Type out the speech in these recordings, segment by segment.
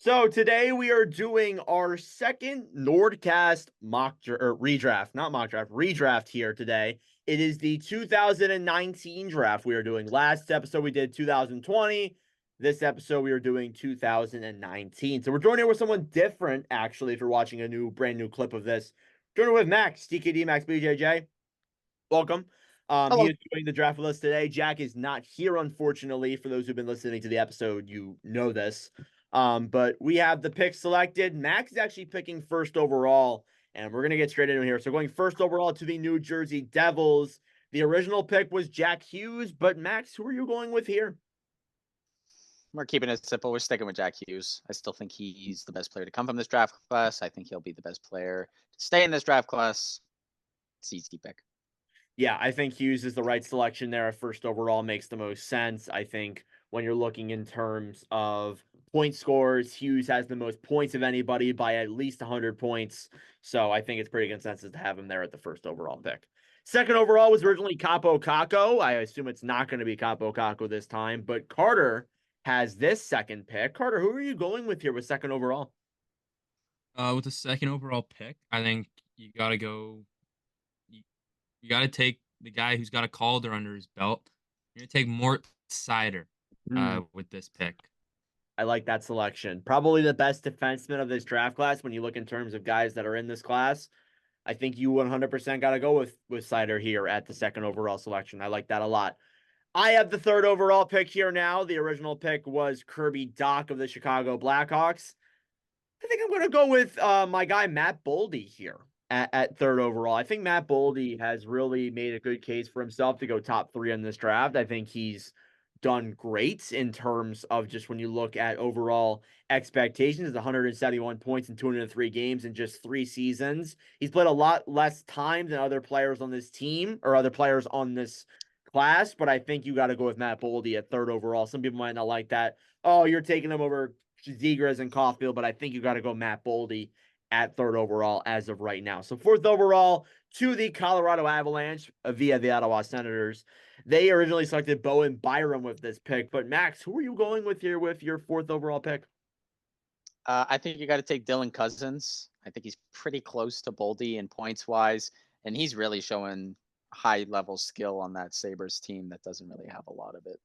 So today we are doing our second NordCast redraft here today. It is the 2019 draft we are doing. Last episode we did 2020. This episode we are doing 2019. So we're joining here with someone different, actually, if you're watching a brand new clip of this. Joining with Max, TKD Max BJJ. Welcome. He Hello. is doing the draft with us today. Jack is not here, unfortunately. For those who've been listening to the episode, you know this. But we have the pick selected. Max is actually picking first overall, and we're gonna get straight into it here. So going first overall to the New Jersey Devils. The original pick was Jack Hughes, but Max, who are you going with here? We're keeping it simple. We're sticking with Jack Hughes. I still think he's the best player to come from this draft class. I think he'll be the best player to stay in this draft class. It's an easy pick. Yeah, I think Hughes is the right selection there. First overall makes the most sense. I think when you're looking in terms of point scores, Hughes has the most points of anybody by at least 100 points. So I think it's pretty consensus to have him there at the first overall pick. Second overall was originally Capo Caco. I assume it's not going to be Capo Caco this time, but Carter has this second pick. Carter, who are you going with here with second overall? With the second overall pick, I think you gotta go. You gotta take the guy who's got a Calder under his belt. You're gonna take Mort Sider with this pick. I like that selection. Probably the best defenseman of this draft class when you look in terms of guys that are in this class. I think you 100% got to go with Sider here at the second overall selection. I like that a lot. I have the third overall pick here now. The original pick was Kirby Dach of the Chicago Blackhawks. I think I'm going to go with my guy Matt Boldy here at third overall. I think Matt Boldy has really made a good case for himself to go top 3 in this draft. I think he's done great in terms of just when you look at overall expectations. 171 points in 203 games in just 3 seasons. He's played a lot less time than other players on this team or other players on this class, but I think you got to go with Matt Boldy at third overall. Some people might not like that. Oh, you're taking him over Zegras and Caulfield, but I think you got to go Matt Boldy at third overall as of right now. So fourth overall to the Colorado Avalanche via the Ottawa Senators. They originally selected Bowen Byram with this pick, but Max, who are you going with here with your fourth overall pick? I think you got to take Dylan Cousins. I think he's pretty close to Boldy in points wise, and he's really showing high level skill on that Sabres team that doesn't really have a lot of it.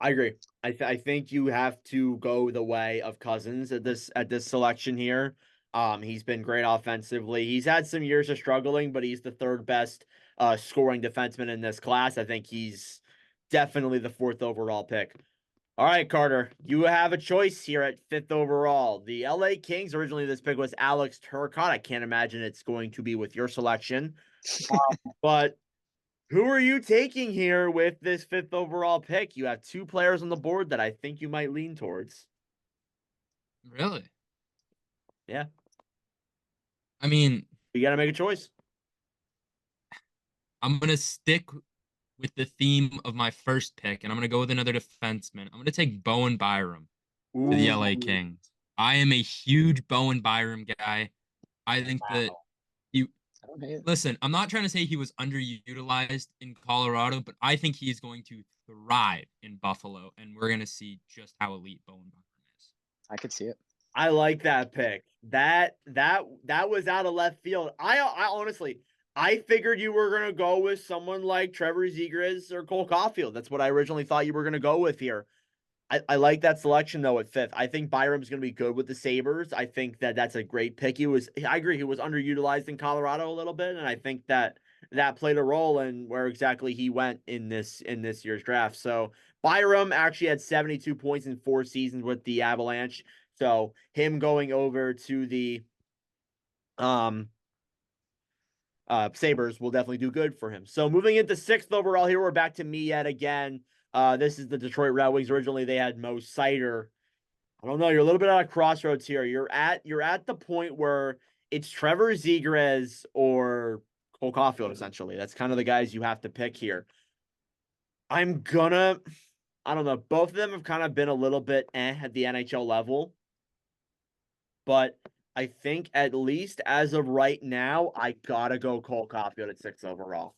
I agree. I think you have to go the way of Cousins at this selection here. He's been great offensively. He's had some years of struggling, but he's the third best scoring defenseman in this class. I think he's definitely the fourth overall pick. All right, Carter, you have a choice here at fifth overall. The LA Kings, originally this pick was Alex Turcotte. I can't imagine it's going to be with your selection. But who are you taking here with this fifth overall pick? You have 2 players on the board that I think you might lean towards. Really? Yeah. I mean, You got to make a choice. I'm gonna stick with the theme of my first pick, and I'm gonna go with another defenseman. I'm gonna take Bowen Byram to the LA Ooh, Kings. I am a huge Bowen Byram guy. I think that Wow. he I don't hate it. listen, I'm not trying to say he was underutilized in Colorado, but I think he is going to thrive in Buffalo, and we're going to see just how elite Bowen Byram is. I could see it. I like that pick. That was out of left field. I honestly, I figured you were gonna go with someone like Trevor Zegras or Cole Caulfield. That's what I originally thought you were gonna go with here. I like that selection though at fifth. I think Byram's going to be good with the Sabres. I think that that's a great pick. I agree, he was underutilized in Colorado a little bit, and I think that played a role in where exactly he went in this year's draft. So Byram actually had 72 points in 4 seasons with the Avalanche. So him going over to the um Sabres will definitely do good for him. So moving into 6th overall here, we're back to me yet again. This is the Detroit Red Wings. Originally, they had Mo Seider. I don't know. You're a little bit at a crossroads here. You're at the point where it's Trevor Zegras or Cole Caulfield, essentially. That's kind of the guys you have to pick here. I don't know. Both of them have kind of been a little bit at the NHL level, but I think at least as of right now, I gotta go Cole Caulfield at 6th overall.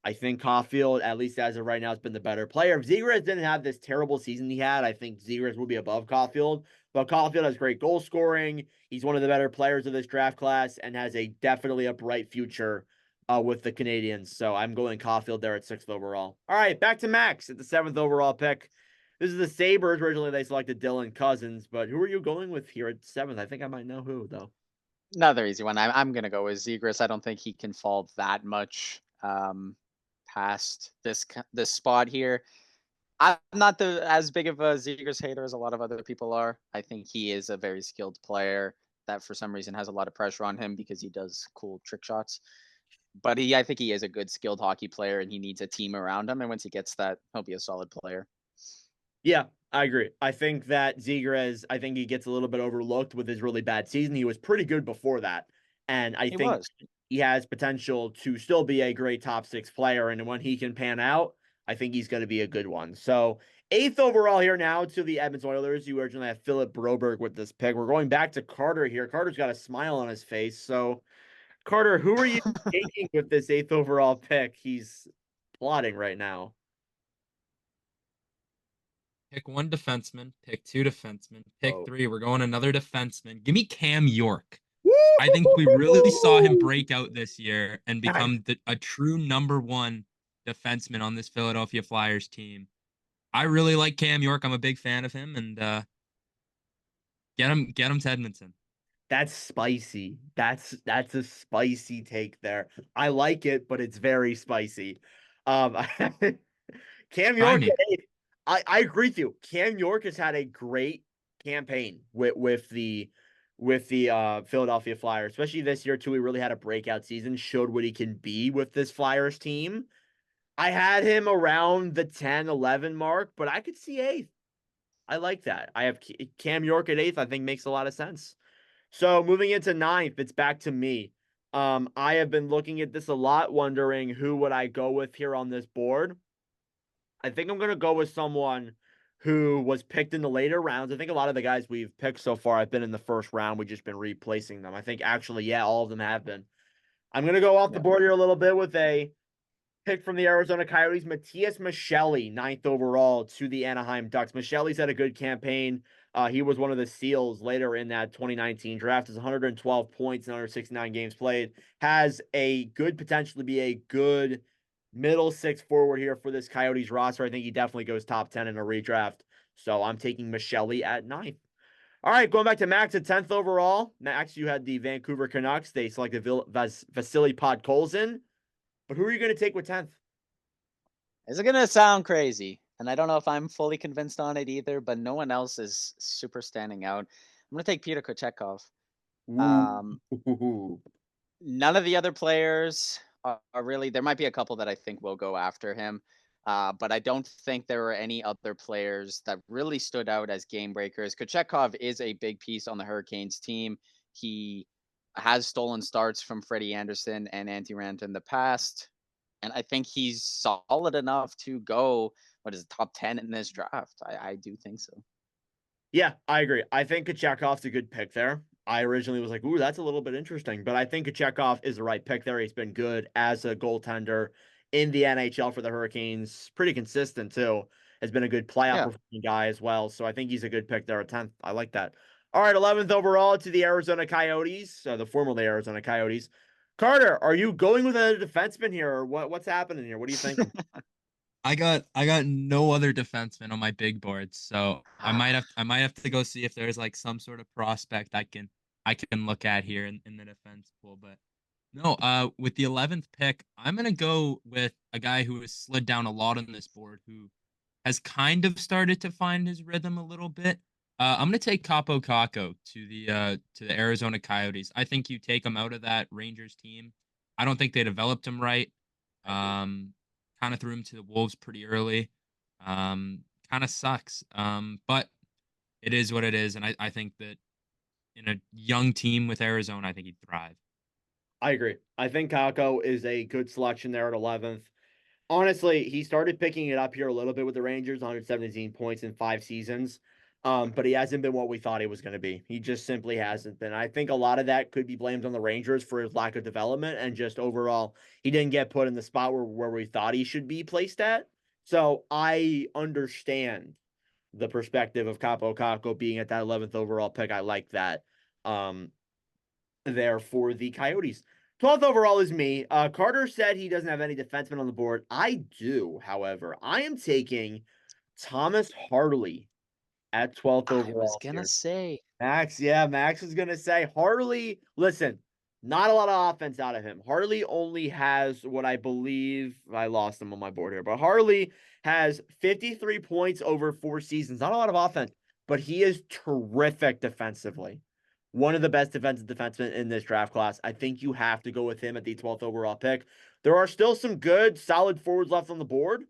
I think Caulfield, at least as of right now, has been the better player. If Zegras didn't have this terrible season he had, I think Zegras would be above Caulfield. But Caulfield has great goal scoring. He's one of the better players of this draft class and has a definitely a bright future with the Canadians. So I'm going Caulfield there at 6th overall. All right, back to Max at the 7th overall pick. This is the Sabres. Originally, they selected Dylan Cousins, but who are you going with here at 7th? I think I might know who, though. Another easy one. I'm gonna go with Zegras. I don't think he can fall that much past this spot here. I'm not as big of a Zegras hater as a lot of other people are. I think he is a very skilled player that for some reason has a lot of pressure on him because he does cool trick shots. But I think he is a good skilled hockey player and he needs a team around him. And once he gets that, he'll be a solid player. Yeah, I agree. I think that Zegras, I think he gets a little bit overlooked with his really bad season. He was pretty good before that. And I He think was. he has potential to still be a great top 6 player. And when he can pan out, I think he's going to be a good one. So 8th overall here now to the Edmonton Oilers. You originally have Philip Broberg with this pick. We're going back to Carter here. Carter's got a smile on his face. So Carter, who are you taking with this 8th overall pick? He's plotting right now. Pick 1 defenseman, pick 2 defenseman, pick Oh. 3. We're going another defenseman. Give me Cam York. I think we really saw him break out this year and become a true number 1 defenseman on this Philadelphia Flyers team. I really like Cam York. I'm a big fan of him, and get him to Edmonton. That's spicy. That's a spicy take there. I like it, but it's very spicy. Cam York, I agree with you. Cam York has had a great campaign with the Philadelphia Flyers, especially this year too. He really had a breakout season, showed what he can be with this Flyers team. I had him around the 10-11 mark, but I could see 8th. I like that. I have Cam York at 8th. I think makes a lot of sense. So moving into 9th, it's back to me. I have been looking at this a lot, wondering who would I go with here on this board. I think I'm going to go with someone who was picked in the later rounds. I think a lot of the guys we've picked so far have been in the first round. We've just been replacing them. I think actually, yeah, all of them have been. I'm going to go off the board here a little bit with a pick from the Arizona Coyotes, Matthias Micheli, 9th overall to the Anaheim Ducks. Micheli's had a good campaign. He was one of the steals later in that 2019 draft. Has 112 points in 169 games played. Has a good potential to be a good middle 6 forward here for this Coyotes roster. I think he definitely goes top 10 in a redraft. So I'm taking Micheli at 9th. All right, going back to Max at 10th overall. Max, you had the Vancouver Canucks. They selected Vasily Podkolzin. But who are you going to take with 10th? Is it going to sound crazy? And I don't know if I'm fully convinced on it either, but no one else is super standing out. I'm going to take Peter Kochetkov. None of the other players are really, there might be a couple that I think will go after him. But I don't think there were any other players that really stood out as game breakers. Kochetkov is a big piece on the Hurricanes team. He has stolen starts from Freddie Anderson and Antti Raanta in the past. And I think he's solid enough to go, top 10 in this draft. I do think so. Yeah, I agree. I think Kachekhov's a good pick there. I originally was like, ooh, that's a little bit interesting. But I think Kachekov is the right pick there. He's been good as a goaltender in the NHL for the Hurricanes. Pretty consistent, too. Has been a good playoff performing guy as well. So I think he's a good pick there at 10th. I like that. All right, 11th overall to the Arizona Coyotes, the formerly Arizona Coyotes. Carter, are you going with a defenseman here, or what's happening here? What are you thinking? I got no other defenseman on my big board, so I might have to go see if there's like some sort of prospect I can look at here in the defense pool. But no, with the 11th pick, I'm gonna go with a guy who has slid down a lot on this board, who has kind of started to find his rhythm a little bit. I'm gonna take Capo Caco to the Arizona Coyotes. I think you take him out of that Rangers team. I don't think they developed him right. Kind of threw him to the Wolves pretty early. Kind of sucks. But it is what it is, and I think that in a young team with Arizona, I think he'd thrive. I agree. I think Kako is a good selection there at 11th. Honestly, he started picking it up here a little bit with the Rangers, 117 points in 5 seasons. But he hasn't been what we thought he was going to be. He just simply hasn't been. I think a lot of that could be blamed on the Rangers for his lack of development and just overall, he didn't get put in the spot where we thought he should be placed at. So I understand the perspective of Capo Caco being at that 11th overall pick. I like that. There for the Coyotes. 12th overall is me. Carter said he doesn't have any defensemen on the board. I do, however. I am taking Thomas Harley at 12th I was overall gonna here. say. Max, yeah, Max is going to say Harley. Listen, not a lot of offense out of him. Harley only has what I believe, I lost him on my board here, but Harley has 53 points over 4 seasons. Not a lot of offense, but he is terrific defensively. One of the best defensive defensemen in this draft class. I think you have to go with him at the 12th overall pick. There are still some good, solid forwards left on the board,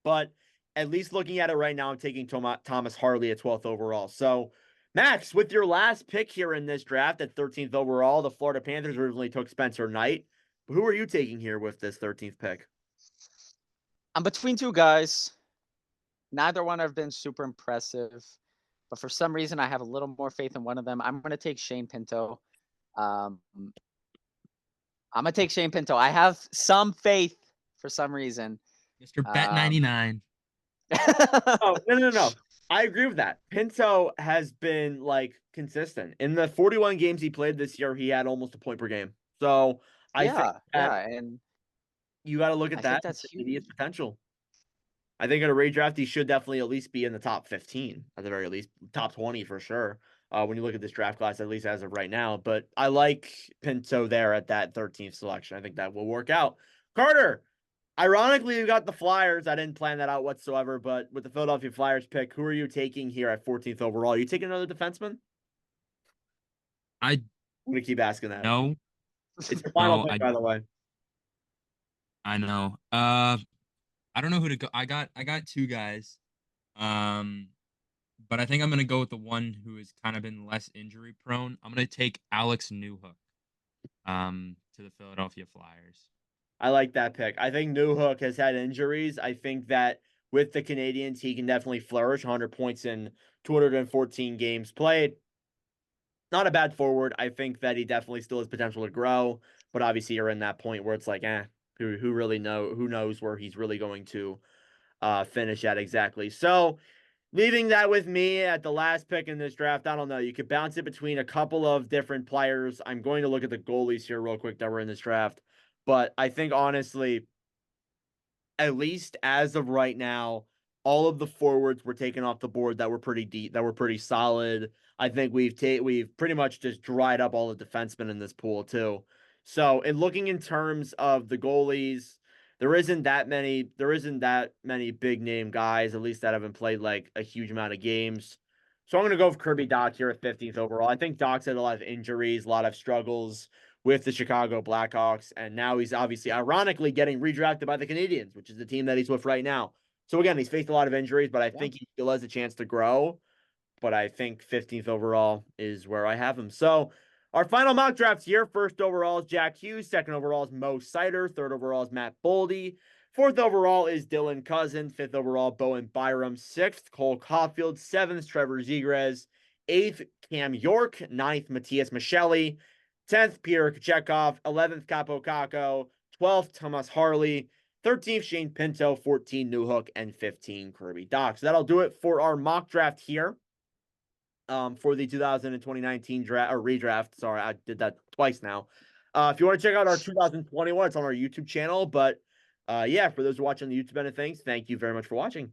but at least looking at it right now, I'm taking Thomas Harley at 12th overall. So, Max, with your last pick here in this draft at 13th overall, the Florida Panthers originally took Spencer Knight. Who are you taking here with this 13th pick? I'm between two guys. Neither one have been super impressive, but for some reason I have a little more faith in one of them. I'm going to take Shane Pinto. I'm going to take Shane Pinto. I have some faith for some reason. Mr. Bet 99. Oh, no. I agree with that. Pinto has been like consistent. In the 41 games he played this year, he had almost a point per game. So I think and you got to look at I that. think that's huge. Immediate potential. I think at a redraft, he should definitely at least be in the top 15, at the very least, top 20 for sure. When you look at this draft class, at least as of right now. But I like Pinto there at that 13th selection. I think that will work out. Carter, ironically, you got the Flyers. I didn't plan that out whatsoever, but with the Philadelphia Flyers pick, who are you taking here at 14th overall? Are you taking another defenseman? I'm going to keep asking that. No. It's your final No, pick, by the way. I know. I don't know who to go. I got two guys. But I think I'm gonna go with the one who has kind of been less injury prone. I'm gonna take Alex Newhook to the Philadelphia Flyers. I like that pick. I think Newhook has had injuries. I think that with the Canadians, he can definitely flourish. 100 points in 214 games played. Not a bad forward. I think that he definitely still has potential to grow, but obviously you're in that point where it's like, who really who knows where he's really going to finish at exactly. So leaving that with me at the last pick in this draft, I don't know. You could bounce it between a couple of different players. I'm going to look at the goalies here real quick that were in this draft. But I think honestly, at least as of right now, all of the forwards were taken off the board that were pretty deep, that were pretty solid. I think we've pretty much just dried up all the defensemen in this pool too. So, in looking in terms of the goalies, there isn't that many big name guys, at least that haven't played like a huge amount of games. So I'm gonna go with Kirby Dach here at 15th overall. I think Dach's had a lot of injuries, a lot of struggles with the Chicago Blackhawks, and now he's obviously ironically getting redrafted by the Canadians, which is the team that he's with right now. So again, he's faced a lot of injuries, but I think he still has a chance to grow. But I think 15th overall is where I have him. So our final mock drafts here: first overall is Jack Hughes, second overall is Mo Sider, third overall is Matt Boldy, fourth overall is Dylan Cousins, fifth overall Bowen Byram, sixth Cole Caulfield, seventh Trevor Zegras, eighth Cam York, ninth Matthias Micheli, 10th, Peter Kochetkov, 11th, Capo Caco, 12th, Thomas Harley, 13th, Shane Pinto, 14, Newhook, and 15, Kirby Dach. So that'll do it for our mock draft here for the 2019 draft or redraft. Sorry, I did that twice now. If you want to check out our 2021, it's on our YouTube channel. But yeah, for those watching the YouTube end of things, thank you very much for watching.